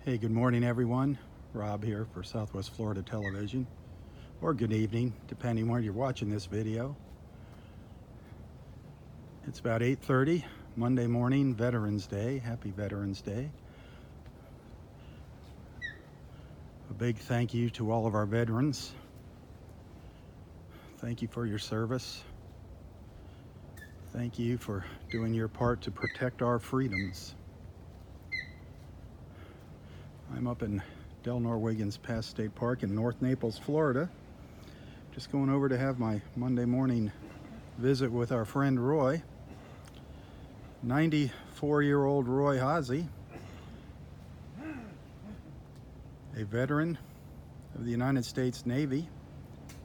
Hey, good morning everyone. Rob here for Southwest Florida Television, or good evening, depending where you're watching this video. It's about 8:30, Monday morning, Veterans Day. Happy Veterans Day. A big thank you to all of our veterans. Thank you for your service. Thank you for doing your part to protect our freedoms. I'm up in Del Nor-Wiggins Pass State Park in North Naples, Florida. Just going over to have my Monday morning visit with our friend Roy. 94-year-old Roy Hasse, a veteran of the United States Navy.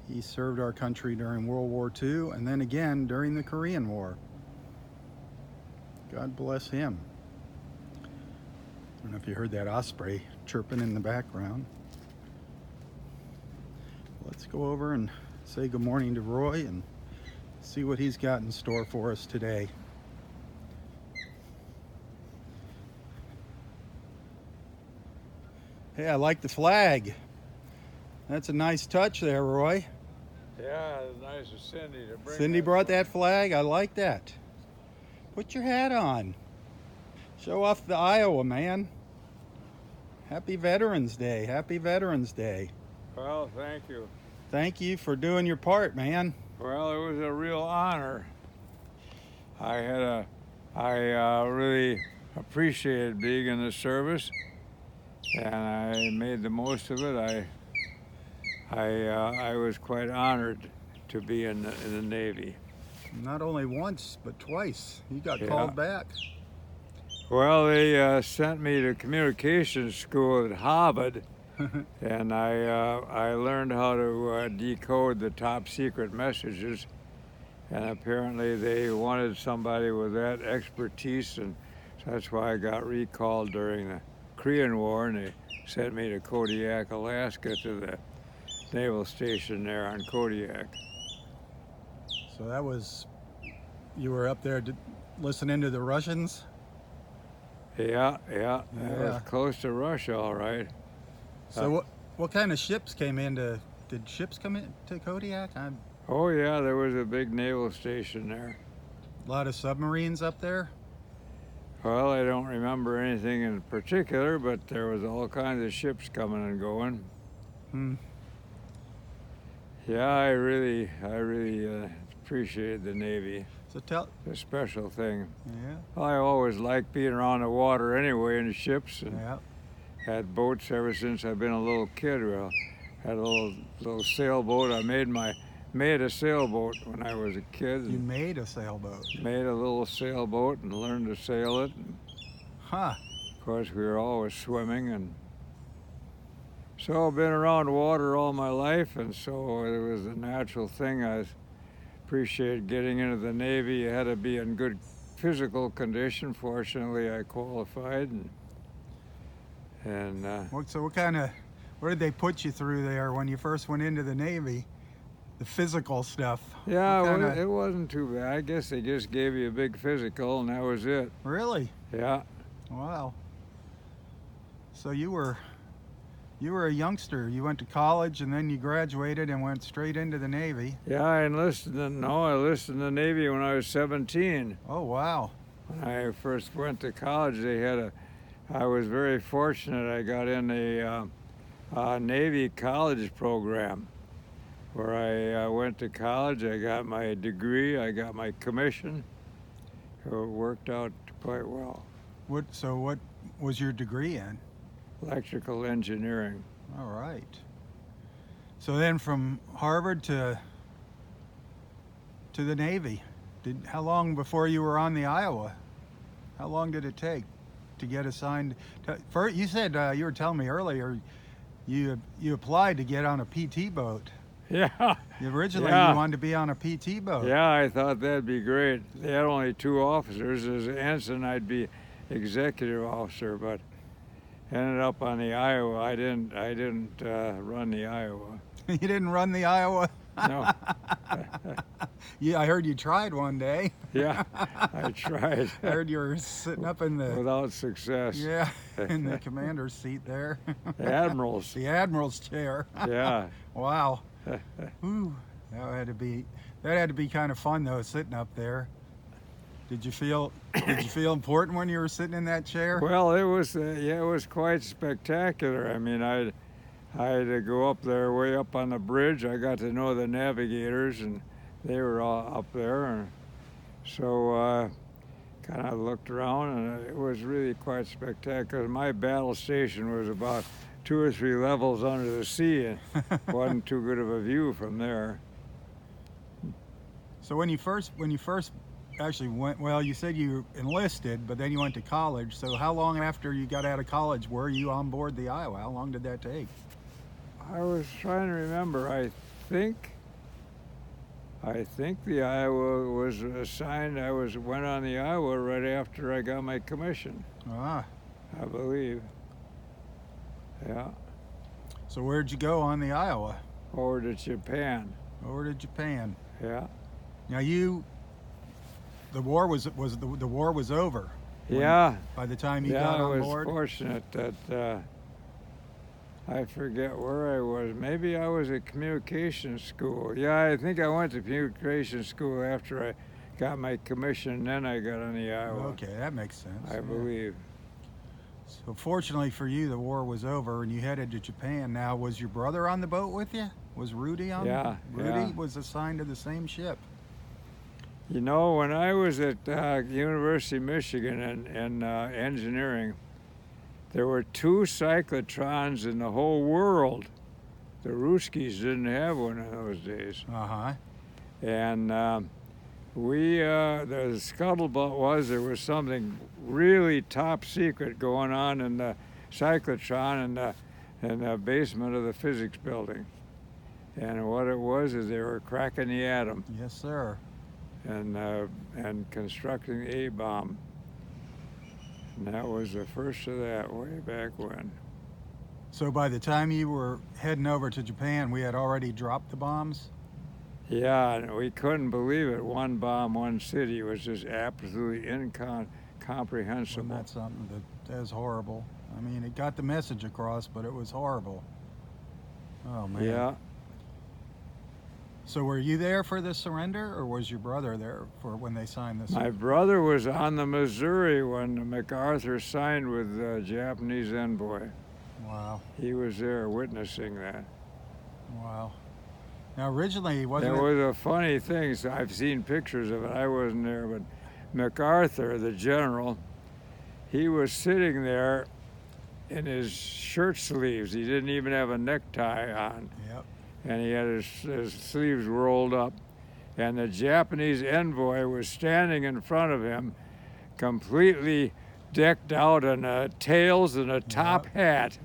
He served our country during World War II and then again during the Korean War. God bless him. I don't know if you heard that osprey chirping in the background. Let's go over and say good morning to Roy and see what he's got in store for us today. Hey, I like the flag. That's a nice touch there, Roy. Yeah, it's nice of Cindy to bring. Cindy brought that flag. I like that. Put your hat on. Show off the Iowa, man. Happy Veterans Day. Happy Veterans Day. Well, thank you. Thank you for doing your part, man. Well, it was a real honor. I really appreciated being in the service, and I made the most of it. I was quite honored to be in the Navy. Not only once, but twice. You got Yeah. called back. Well, they sent me to communications school at Harvard, and I learned how to decode the top secret messages. And apparently they wanted somebody with that expertise, and that's why I got recalled during the Korean War, and they sent me to Kodiak, Alaska, to the naval station there on Kodiak. So that was, you were up there listening to the Russians? Yeah. It was close to Russia, all right. So what kind of ships came into, did ships come into Kodiak? Oh yeah, there was a big naval station there. A lot of submarines up there? Well, I don't remember anything in particular, but there was all kinds of ships coming and going. Yeah, I really appreciated the Navy. So It's a special thing. Yeah. I always liked being around the water anyway in the ships, and Yeah. had boats ever since I've been a little kid. Well, had a little sailboat. I made a sailboat when I was a kid. You made a sailboat? Made a little sailboat and learned to sail it. Huh. Of course, we were always swimming, and so I've been around water all my life, and so it was a natural thing. I appreciated getting into the Navy. You had to be in good physical condition. Fortunately, I qualified, and So what did they put you through there when you first went into the Navy? The physical stuff. yeah, it wasn't too bad. I guess they just gave you a big physical, and that was it. Really? Yeah. Wow. So you were a youngster. You went to college and then you graduated and went straight into the Navy. Yeah, I enlisted in the Navy when I was 17. Oh, wow. When I first went to college, I was very fortunate. I got in a Navy college program where I went to college. I got my degree, I got my commission. So it worked out quite well. What was your degree in? Electrical engineering. All right. So then from Harvard to the Navy, how long before you were on the Iowa? How long did it take to get assigned? You said, you were telling me earlier, you applied to get on a PT boat. Yeah. Originally, you wanted to be on a PT boat. Yeah, I thought that'd be great. They had only 2 officers. As an ensign, I'd be executive officer, but ended up on the Iowa. I didn't run the Iowa. You didn't run the Iowa? No. Yeah, I heard you tried one day. Yeah, I tried I heard you were sitting up in the without success. yeah in the commander's seat there. Admirals. The admiral's chair. Yeah. Wow. Ooh, that had to be kind of fun though, sitting up there. Did you feel important when you were sitting in that chair? Well, it was yeah, it was quite spectacular. I mean, I had to go up there, way up on the bridge. I got to know the navigators, and they were all up there, and so kind of looked around, and it was really quite spectacular. My battle station was about 2 or 3 levels under the sea, and wasn't too good of a view from there. So when you first actually went, well, you said you enlisted, but then you went to college. So how long after you got out of college were you on board the Iowa? How long did that take? I was trying to remember. I think the Iowa was assigned. Went on the Iowa right after I got my commission. Ah. I believe. Yeah. So where'd you go on the Iowa? Over to Japan. Over to Japan. Yeah. Now the war was over. Yeah. By the time you Yeah, got I on was board. fortunate that I forget where I was. Maybe I was at communications school. Yeah, I think I went to communications school after I got my commission, and then I got on the Iowa. Okay, that makes sense. I yeah. believe. So fortunately for you, the war was over and you headed to Japan. Now, was your brother on the boat with you? Was Rudy on? Yeah. Rudy yeah. was assigned to the same ship. You know, when I was at University of Michigan in engineering, there were 2 cyclotrons in the whole world. The Ruskies didn't have one in those days. Uh-huh. And the scuttlebutt was there was something really top secret going on in the cyclotron in the basement of the physics building. And what it was is they were cracking the atom Yes, sir. and constructing the A-bomb. And that was the first of that way back when. So by the time you were heading over to Japan, we had already dropped the bombs? Yeah, and we couldn't believe it. 1 bomb, 1 city was just absolutely incomprehensible. Wasn't that something that is horrible? I mean, it got the message across, but it was horrible. Oh, man. Yeah. So were you there for the surrender, or was your brother there for when they signed this? My brother was on the Missouri when MacArthur signed with the Japanese envoy. Wow. He was there witnessing that. Wow. Now originally, wasn't There it? was a funny thing. So I've seen pictures of it. I wasn't there, but MacArthur, the general, he was sitting there in his shirt sleeves. He didn't even have a necktie on. Yep. And he had his sleeves rolled up. And the Japanese envoy was standing in front of him, completely decked out in tails and a top hat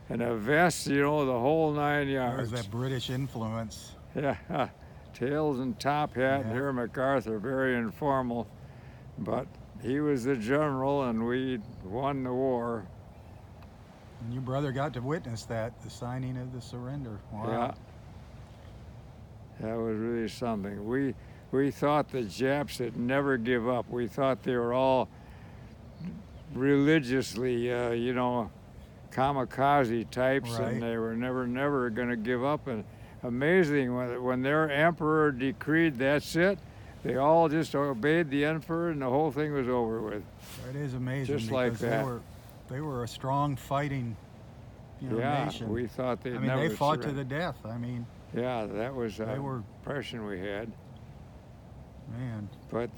and a vest, you know, the whole 9 yards. There's that British influence. Yeah, tails and top hat, and here MacArthur, very informal. But he was the general, and we won the war. And your brother got to witness that, the signing of the surrender. Wow. Yeah. That was really something. We thought the Japs would never give up. We thought they were all religiously, you know, kamikaze types, Right. and they were never going to give up. And amazing, when their emperor decreed that's it, they all just obeyed the emperor, and the whole thing was over with. It is amazing. Just like because that. They were a strong fighting, Yeah, nation. we thought they'd I mean, never they fought to surrender. the death. I mean, Yeah, that was they the were, impression we had. man. But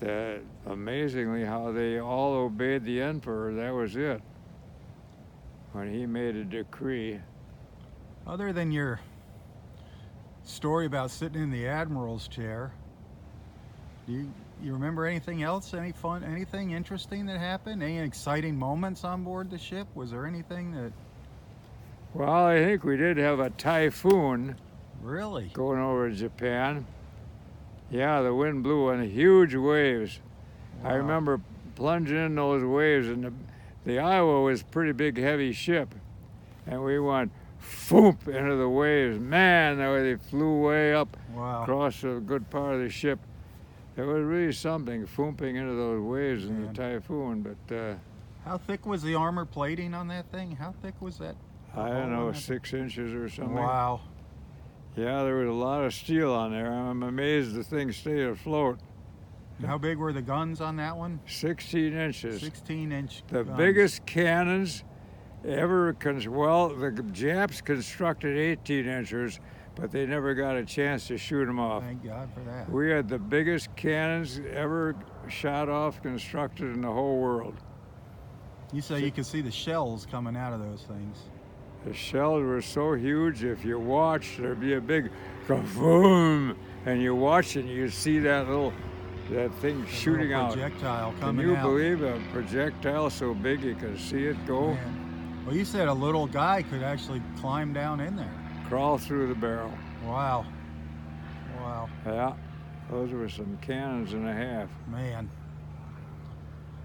amazingly, how they all obeyed the emperor, that was it. When he made a decree. Other than your story about sitting in the admiral's chair, do you remember anything else? Any fun, anything interesting that happened? Any exciting moments on board the ship? Was there anything that Well, I think we did have a typhoon really? going over to Japan. Yeah, the wind blew on huge waves. I Wow. remember plunging in those waves, and the Iowa was a pretty big, heavy ship. And we went foomp into the waves. Man, the way they flew way up Wow. across a good part of the ship. There was really something foomping into those waves in Man. the typhoon, but How thick was the armor plating on that thing? How thick was that? I don't know, 6 inches or something. Wow. Yeah, there was a lot of steel on there. I'm amazed the thing stayed afloat. And how big were the guns on that one? 16 inches. 16-inch The guns. biggest cannons ever, well, the Japs constructed 18 inchers, but they never got a chance to shoot them off. Thank God for that. We had the biggest cannons ever shot off, constructed in the whole world. You say you could see the shells coming out of those things. The shells were so huge, if you watched, there'd be a big kaboom, and you watch it, and you see that thing shooting out. Projectile Can coming you out. believe a projectile so big you could see it go? Man. Well, you said a little guy could actually climb down in there. Crawl through the barrel. Wow. Wow. Yeah, those were some cannons and a half. Man.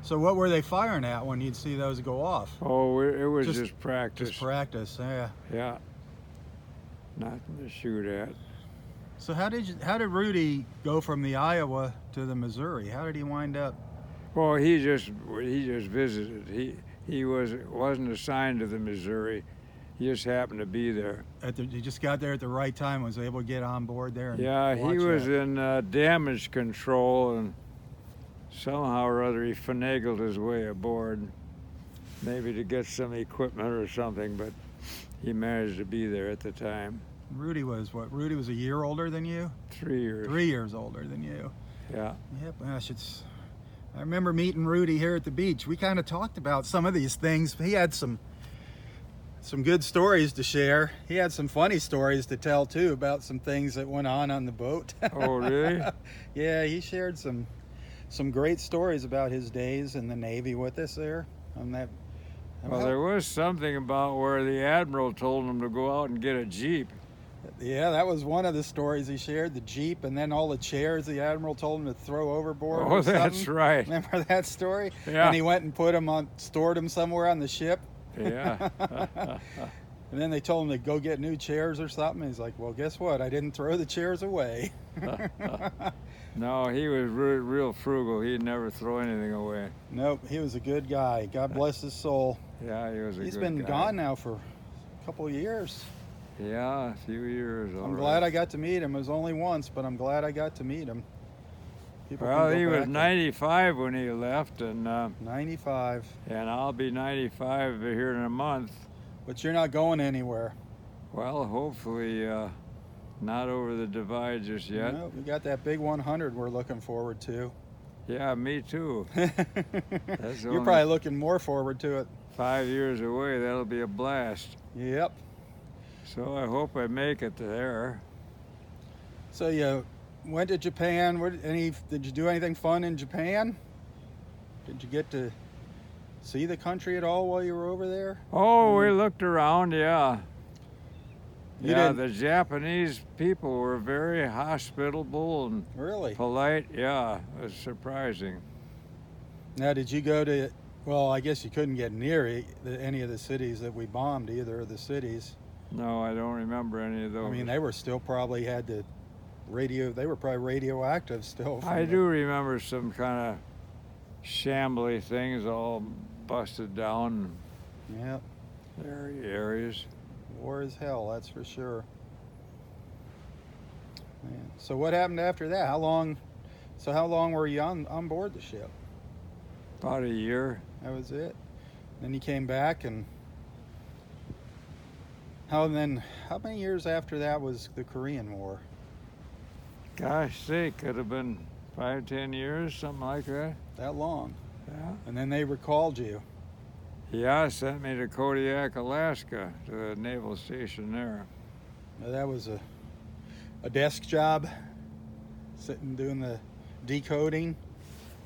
So what were they firing at when you'd see those go off? Oh, it was just practice. Just practice, yeah. Yeah, nothing to shoot at. So how did Rudy go from the Iowa to the Missouri? How did he wind up? Well, he just visited. He wasn't assigned to the Missouri. He just happened to be there. He just got there at the right time, was able to get on board there. And Yeah, he watch was that. in damage control, and somehow or other he finagled his way aboard, maybe to get some equipment or something, but he managed to be there at the time. Rudy was what? Rudy was a year older than you? 3 years. 3 years older than you. Yeah. Yep, gosh, I remember meeting Rudy here at the beach. We kind of talked about some of these things. He had some good stories to share. He had some funny stories to tell too about some things that went on the boat. Oh, really? Yeah, he shared some great stories about his days in the Navy with us there on that. Well, there was something about where the Admiral told him to go out and get a Jeep. Yeah, that was one of the stories he shared, the Jeep, and then all the chairs the Admiral told him to throw overboard. Oh, or that's something. right. Remember that story? Yeah. And he went and stored them somewhere on the ship. Yeah. And then they told him to go get new chairs or something. He's like, well, guess what? I didn't throw the chairs away. No, he was real frugal. He'd never throw anything away. Nope, he was a good guy. God bless his soul. Yeah, he was a He's good been guy. gone now for a couple of years. Yeah, a few years. I'm glad I got to meet him. It was only once, but I'm glad I got to meet him. People Well, can go he was back 95 when he left, and 95. I'll be 95 here in a month. But you're not going anywhere. Well, hopefully not over the divide just yet. No, we got that big 100 we're looking forward to. Yeah, me too. That's You're only probably looking more forward to it. 5 years away. That'll be a blast. Yep. So I hope I make it there. So you went to Japan. Did you do anything fun in Japan? Did you get to see the country at all while you were over there? Oh, we looked around, yeah. You Yeah, didn't- the Japanese people were very hospitable and Really? polite. Yeah, it was surprising. Now, did you go to? Well, I guess you couldn't get near any of the cities that we bombed. Either of the cities. No, I don't remember any of those. I mean, they were still probably had the radio. They were probably radioactive still. from I the- do remember some kind of shambly things all busted down Yep. areas. War is hell, that's for sure. Man. So what happened after that? How long were you on board the ship? About a year. That was it. Then you came back, and how many years after that was the Korean War? Gosh sake, could have been 5, 10 years, something like that. That long. Yeah. And then they recalled you. Yeah, sent me to Kodiak, Alaska, to the naval station there. Now, that was a desk job, sitting doing the decoding.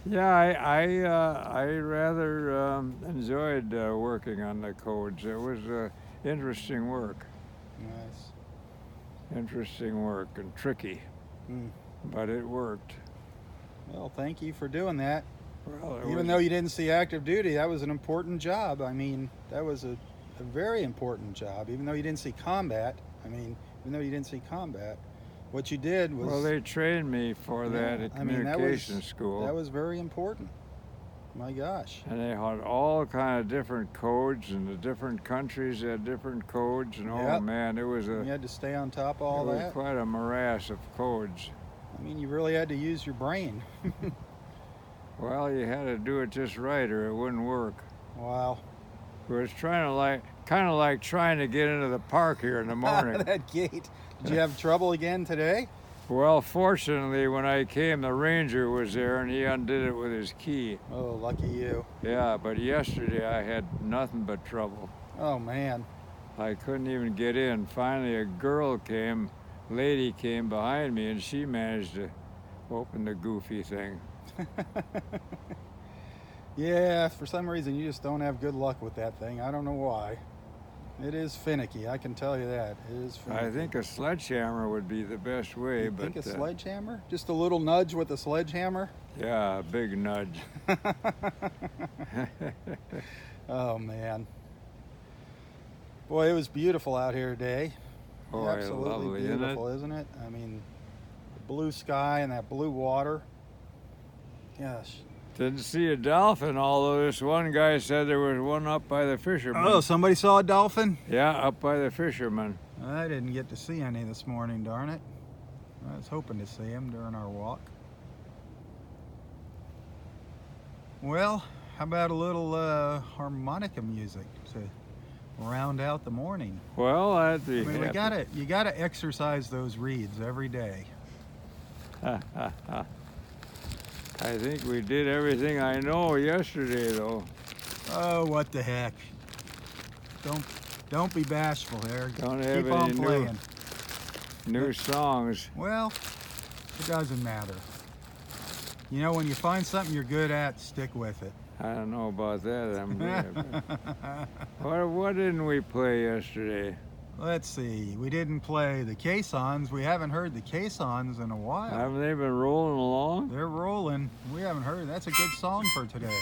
Yeah, I rather enjoyed working on the codes. It was interesting work. Nice. Interesting work and tricky, Hmm. but it worked. Well, thank you for doing that. Well, it Even was- though you didn't see active duty, that was an important job. I mean, that was a very important job, even though you didn't see combat. I mean, even though you didn't see combat, what you did was... Well, they trained me for that at communications school. That was very important. My gosh. And they had all kind of different codes, and the different countries had different codes, and oh man, it was you had to stay on top of all that. It was quite a morass of codes. I mean, you really had to use your brain. Well, you had to do it just right, or it wouldn't work. Wow. It was kind of like trying to get into the park here in the morning. That gate. Did you have trouble again today? Well, fortunately, when I came, the ranger was there, and he undid it with his key. Oh, lucky you. Yeah, but yesterday I had nothing but trouble. Oh, man. I couldn't even get in. Finally, a lady came behind me, and she managed to open the goofy thing. Yeah, for some reason you just don't have good luck with that thing. I don't know why. It is finicky, I can tell you that. It is finicky. I think a sledgehammer would be the best way. You think a sledgehammer? Just a little nudge with a sledgehammer? Yeah, a big nudge. Oh, man. Boy, it was beautiful out here today. Oh, absolutely lovely, beautiful, isn't it? I mean, the blue sky and that blue water. Gosh. Didn't see a dolphin, although this one guy said there was one up by the fishermen. Oh, somebody saw a dolphin? Yeah, up by the fishermen. I didn't get to see any this morning, darn it. I was hoping to see him during our walk. Well, how about a little harmonica music to round out the morning? Well, I'd be happy. You gotta exercise those reeds every day. I think we did everything I know yesterday, though. Oh, what the heck! Don't be bashful, Harry. Don't have Keep on any playing. New songs. Well, it doesn't matter. You know, when you find something you're good at, stick with it. I don't know about that. What didn't we play yesterday? Let's see. We didn't play the caissons. We haven't heard the caissons in a while. Haven't they been rolling along? They're rolling. We haven't heard. That's a good song for today.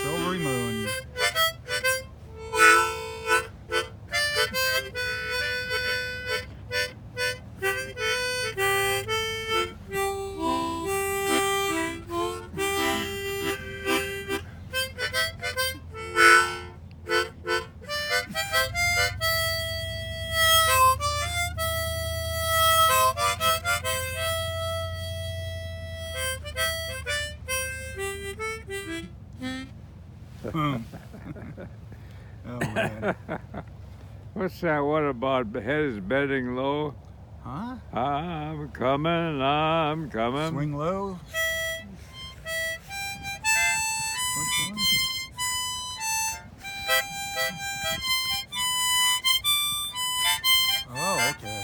Silvery moon. Oh, man. What's that one about head is bending low? Huh? I'm coming, I'm coming. Swing low. Which one? Oh, okay.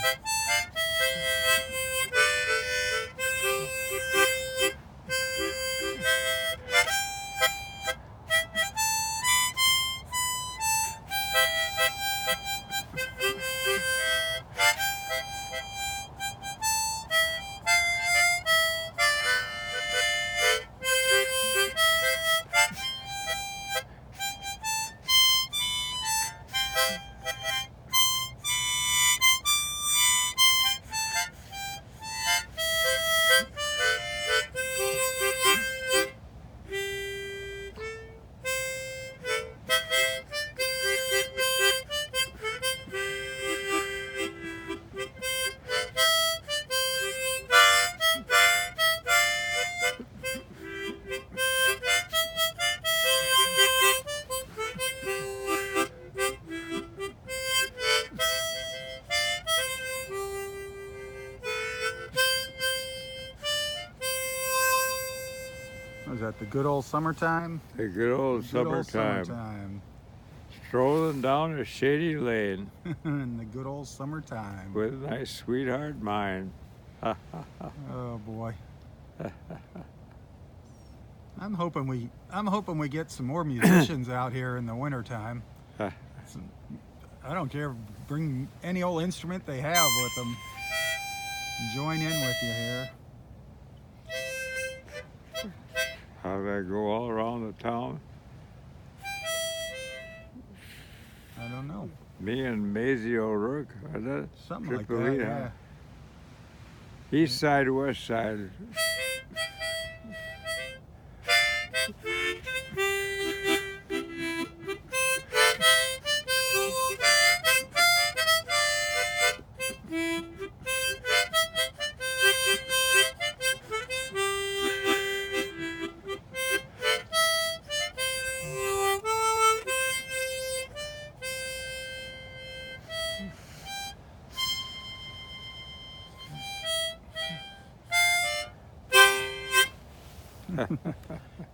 Was that the good old summertime? The good old Good old summertime. summertime. Strolling down a shady lane In the good old summertime. with my sweetheart mine. Oh boy. I'm hoping we get some more musicians out here in the wintertime. I don't care, bring any old instrument they have with them. Join in with you here. How they go all around the town. I don't know. Me and Maisie O'Rourke, are that? Something like Triple that, E, huh? yeah. East side, west side.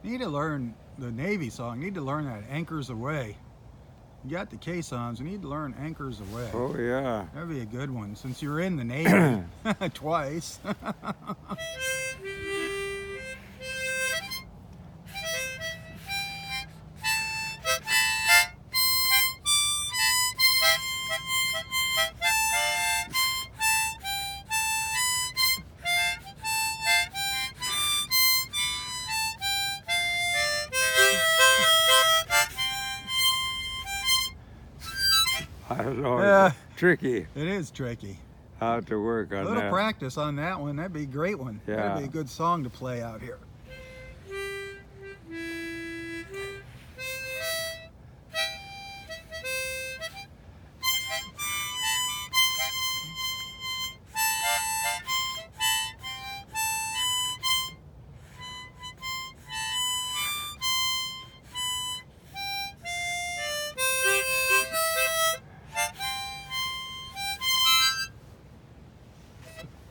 Need to learn the Navy song. Need to learn that Anchors Away. You got the caissons. We need to learn Anchors Away. Oh yeah. That'd be a good one since you're in the Navy twice. I don't know. Yeah. It's tricky It is tricky. how to work A on little that. practice on that one. That'd be a great one. Yeah. That'd be a good song to play out here.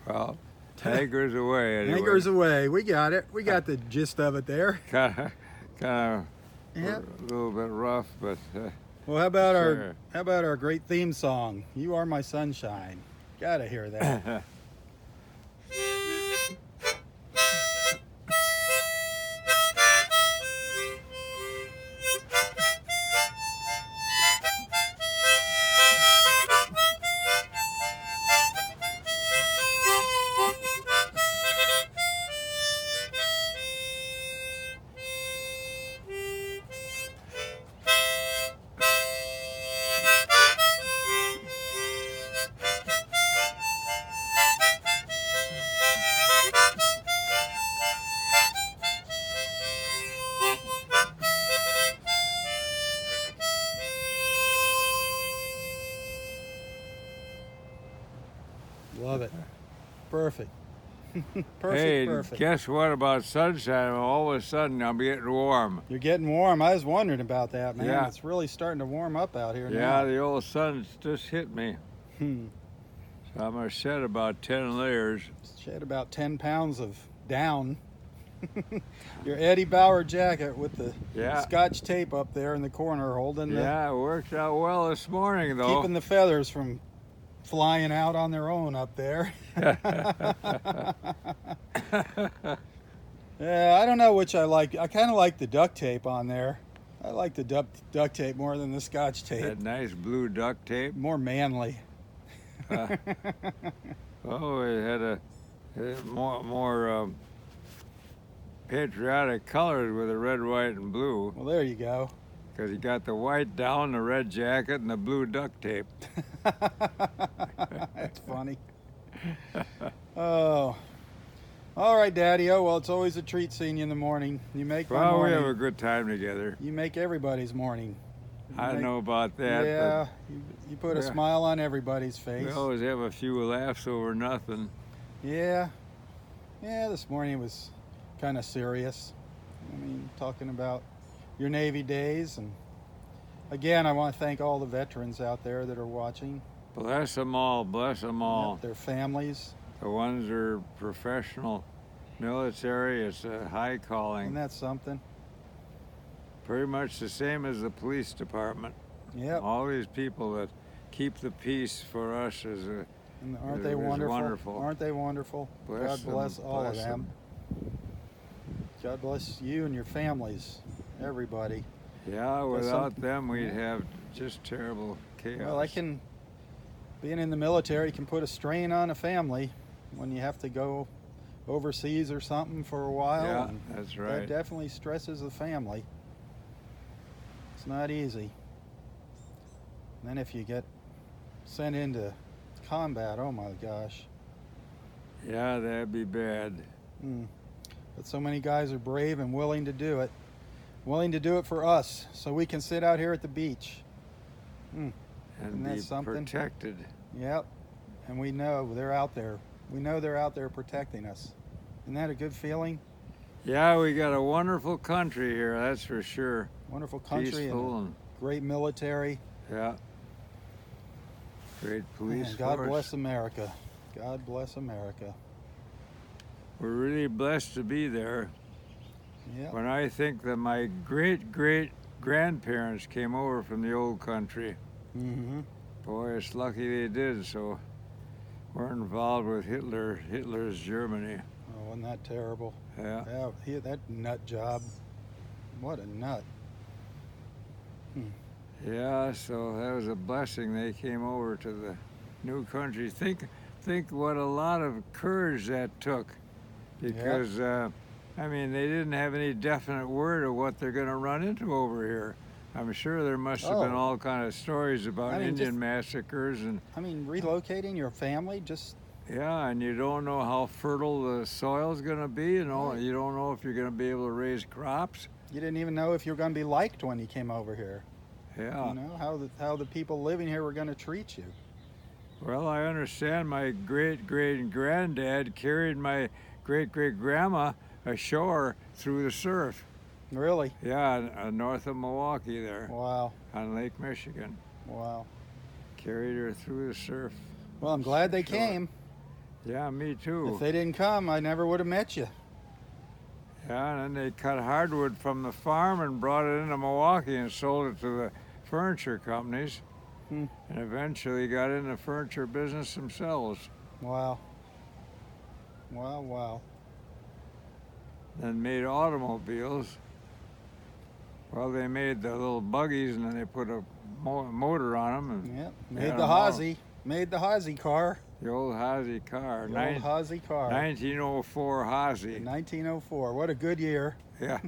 Well, Anchors Away anyway. Anchors Away. We got it. We got the gist of it there. Kind of Yep. a little bit rough, but Well, how about Sure. our great theme song? You Are My Sunshine. Gotta hear that. Love it. Perfect. Perfect, hey, perfect. guess what about sunshine? All of a sudden, I'm getting warm. You're getting warm. I was wondering about that, man. Yeah. It's really starting to warm up out here Yeah, now. the old sun's just hit me. Hmm. I'm gonna shed about 10 layers. Shed about 10 pounds of down. Your Eddie Bauer jacket with the Yeah. Scotch tape up there in the corner holding Yeah, it worked out well this morning, though. keeping the feathers from flying out on their own up there. Yeah, I don't know which I like. I kind of like the duct tape on there. I like the duct tape more than the Scotch tape. That nice blue duct tape. More manly. Oh, it had a more patriotic colors with the red, white, and blue. Well, there you go. Because you got the white down, the red jacket, and the blue duct tape. That's funny. Oh. All right, Daddy. Oh, well, it's always a treat seeing you in the morning. You make my Well, we morning. have a good time together. You make everybody's morning. I don't know about that, Yeah, you put a Yeah. smile on everybody's but face. we always have a few laughs over nothing. Yeah. Yeah, this morning was kind of serious. I mean, talking about your Navy days. And again, I want to thank all the veterans out there that are watching. Bless them all, bless them all. Yep, their families. The ones that are professional military, it's a high calling. And that's something. Pretty much the same as the police department. Yep. All these people that keep the peace for us is a And aren't It they was wonderful? wonderful. Aren't they wonderful? bless God bless them, all bless of them. God bless you and your families, everybody. Yeah, There's without them we'd have just terrible chaos. Well, being in the military can put a strain on a family when you have to go overseas or something for a while. Yeah, and that's that right. definitely stresses the family. It's not easy. And then if you get sent into combat, oh my gosh. Yeah, that'd be bad. But so many guys are brave and willing to do it. Willing to do it for us so we can sit out here at the beach. And Isn't be that something? protected. Yep. And we know they're out there. We know they're out there protecting us. Isn't that a good feeling? Yeah, we got a wonderful country here, that's for sure. Wonderful country Peaceful and and great military. yeah. Great police And God force. bless America. God bless America. We're really blessed to be there. Yep. When I think that my great grandparents came over from the old country, Mm-hmm. boy, it's lucky they did. So we're involved with Hitler's Germany. Oh, wasn't that terrible? Yeah. Yeah, that nut job. What a nut. Yeah, so that was a blessing. They came over to the new country. Think what a lot of courage that took, because I mean they didn't have any definite word of what they're going to run into over here. I'm sure there must have been Oh. all kind of stories about I mean, Indian just- massacres and I mean, relocating your family just. yeah, and you don't know how fertile the soil's going to be. You know, Right. you don't know if you're going to be able to raise crops. You didn't even know if you were going to be liked when you came over here. Yeah. You know how the people living here were going to treat you. Well, I understand my great granddad carried my great grandma ashore through the surf. Really? Yeah, north of Milwaukee there Wow. on Lake Michigan. Wow. Carried her through the surf. Well, I'm glad they Sure. came. Yeah, me too. If they didn't come, I never would have met you. Yeah, and then they cut hardwood from the farm and brought it into Milwaukee and sold it to the furniture companies. Hmm. And eventually got in the furniture business themselves. Wow. Wow, wow. Then made automobiles. Well, they made the little buggies and then they put a motor on them. And Yep. Yeah, Made the wow. Hasse. Made the Hasse car. the old Hasse car. The old Hasse car. 1904 Hasse. 1904. What a good year. Yeah.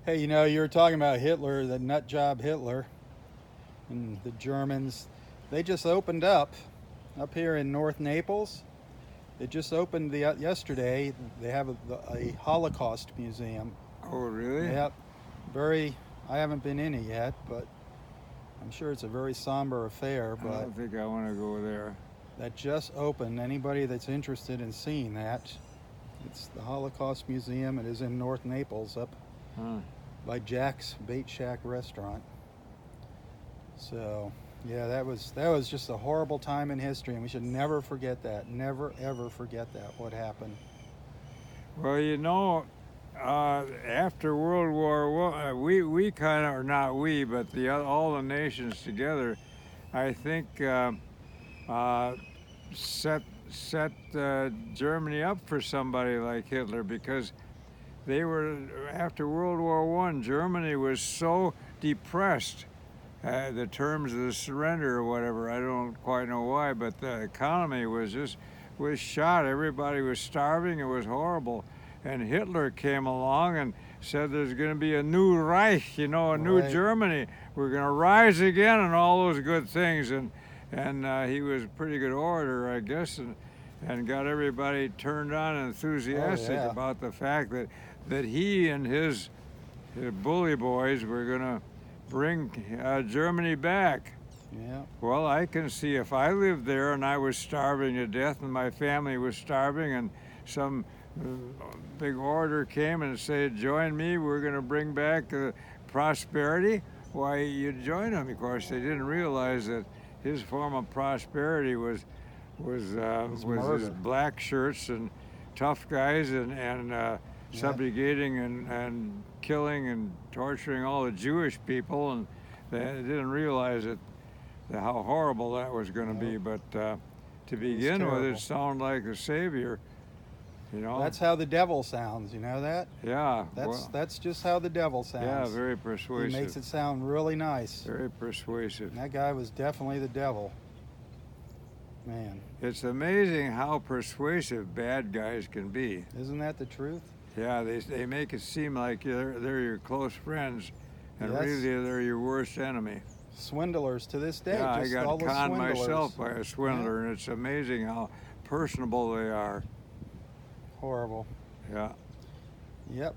Hey, you know, you were talking about Hitler, the nut job Hitler, and the Germans. They just opened up here in North Naples. They just opened yesterday. They have a Holocaust museum. Oh, really? Yep. I haven't been in it yet, but I'm sure it's a very somber affair. I But don't think I want to go there. that just opened. Anybody that's interested in seeing that, it's the Holocaust Museum. It is in North Naples, up Huh. by Jack's Bait Shack restaurant. So Yeah, that was just a horrible time in history, and we should never forget that. Never ever forget that. What happened? Well, after World War One, we kind of, or not we, but all the nations together, I think, uh, set Germany up for somebody like Hitler, because they were, after World War One, Germany was so depressed. The terms of the surrender or whatever, I don't quite know why, but the economy was shot. Everybody was starving. It was horrible. And Hitler came along and said there's going to be a new Reich, a new Right. Germany. We're going to rise again and all those good things. And he was a pretty good orator, I guess, and got everybody turned on and enthusiastic Oh, yeah. about the fact that he and his bully boys were going to bring Germany back. Yeah. Well, I can see if I lived there and I was starving to death and my family was starving and some big orator came and said, join me, we're going to bring back prosperity, why, you'd join him. Of course, they didn't realize that his form of prosperity was his murder. black shirts and tough guys and subjugating and killing and torturing all the Jewish people, and they didn't realize how horrible that was going to be. But to begin with, it sounded like a savior. That's how the devil sounds. You know that? Yeah. That's just how the devil sounds. Yeah, very persuasive. He makes it sound really nice. Very persuasive. And that guy was definitely the devil. Man. It's amazing how persuasive bad guys can be. Isn't that the truth? Yeah, they make it seem like they're your close friends, and Yes. really they're your worst enemy. Swindlers to this day. Yeah, just I all got the conned swindlers. myself by a swindler, and it's amazing how personable they are. Horrible. Yeah. Yep.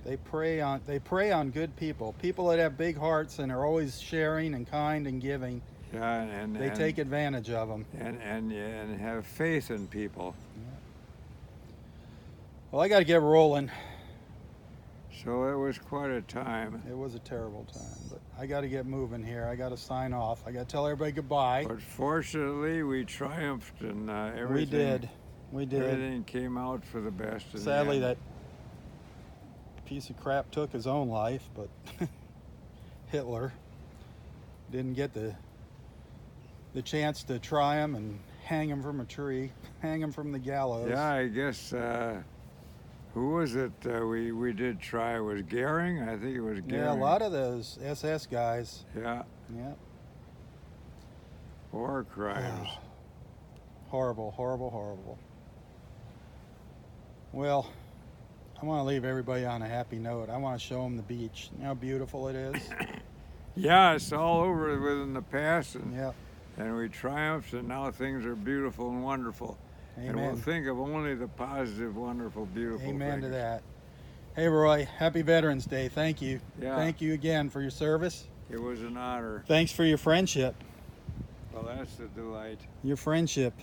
They prey on good people. People that have big hearts and are always sharing and kind and giving. Yeah, and They take advantage of them. and have faith in people. Well, I got to get rolling. So it was quite a time. It was a terrible time, but I got to get moving here. I got to sign off. I got to tell everybody goodbye. But fortunately, we triumphed, and everything. We did. Everything came out for the best. in the Sadly, end. that piece of crap took his own life, but Hitler didn't get the chance to try him and hang him from a tree, hang him from the gallows. Yeah, I guess. Who was it we did try? Was Goering? I think it was Goering. Yeah, a lot of those SS guys. Yeah. Yeah. War crimes. Horrible, horrible, horrible. Well, I want to leave everybody on a happy note. I want to show them the beach, how beautiful it is. Yeah, it's all over within the past, Yeah. and we triumphed, and now things are beautiful and wonderful. Amen. And we'll think of only the positive, wonderful, beautiful Amen to things. that. Hey, Roy, happy Veterans Day. Thank you. Yeah. Thank you again for your service. It was an honor. Thanks for your friendship. Well, that's the delight. Your friendship.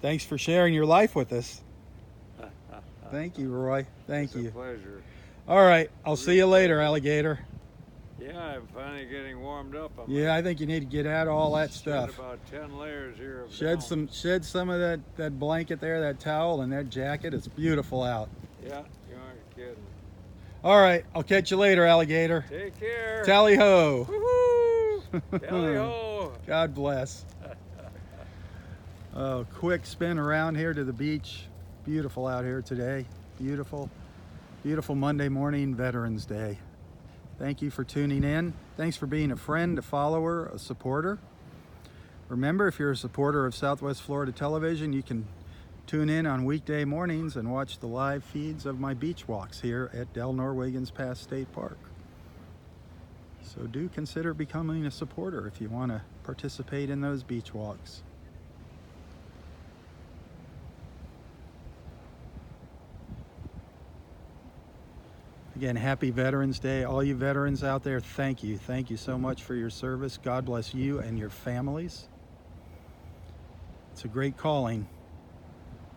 Thanks for sharing your life with us. Thank you, Roy. Thank It's you. a pleasure. All right. I'll see you later, alligator. Yeah, I'm finally getting warmed up. Yeah, I think you need to get out of all that Shed stuff. about 10 layers here of Shed down. some of that blanket there, that towel, and that jacket. It's beautiful out. Yeah, you aren't kidding. All right. I'll catch you later, alligator. Take care. Tally ho. Woohoo! Tally ho! God bless. Oh, quick spin around here to the beach. Beautiful out here today. Beautiful, beautiful Monday morning, Veterans Day. Thank you for tuning in. Thanks for being a friend, a follower, a supporter. Remember, if you're a supporter of Southwest Florida Television, you can tune in on weekday mornings and watch the live feeds of my beach walks here at Del Norwegians Pass State Park. So do consider becoming a supporter if you want to participate in those beach walks. Again, happy Veterans Day. All you veterans out there, thank you. Thank you so much for your service. God bless you and your families. It's a great calling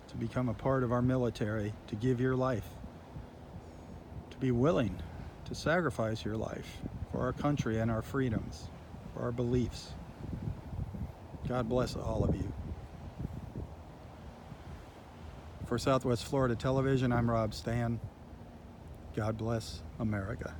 to become a part of our military, to give your life, to be willing to sacrifice your life for our country and our freedoms, for our beliefs. God bless all of you. For Southwest Florida Television, I'm Robb Stan. God bless America.